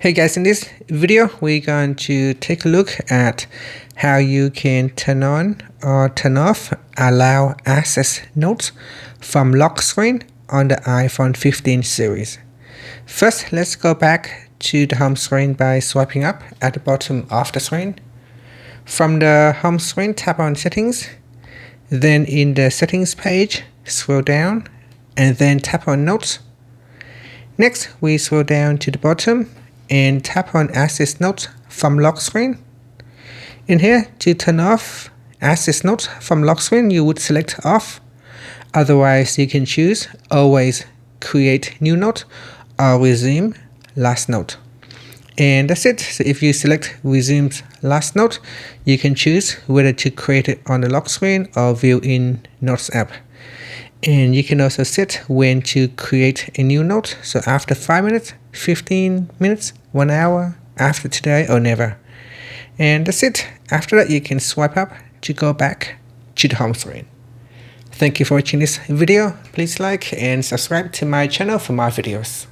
Hey guys, in this video we're going to take a look at how you can turn on or turn off allow access notes from lock screen on the iPhone 15 series. First, let's go back to the home screen by swiping up at the bottom of the screen. From the home screen, tap on settings, then in the settings page scroll down and then tap on notes. Next, we scroll down to the bottom and tap on access notes from lock screen. In here, to turn off access notes from lock screen, you would select off. Otherwise, you can choose always create new note or resume last note. And that's it. So if you select resume last note, you can choose whether to create it on the lock screen or view in Notes app. And you can also set when to create a new note. So after 5 minutes, 15 minutes, 1 hour, after today or never. And that's it. After that, you can swipe up to go back to the home screen. Thank you for watching this video. Please like and subscribe to my channel for more videos.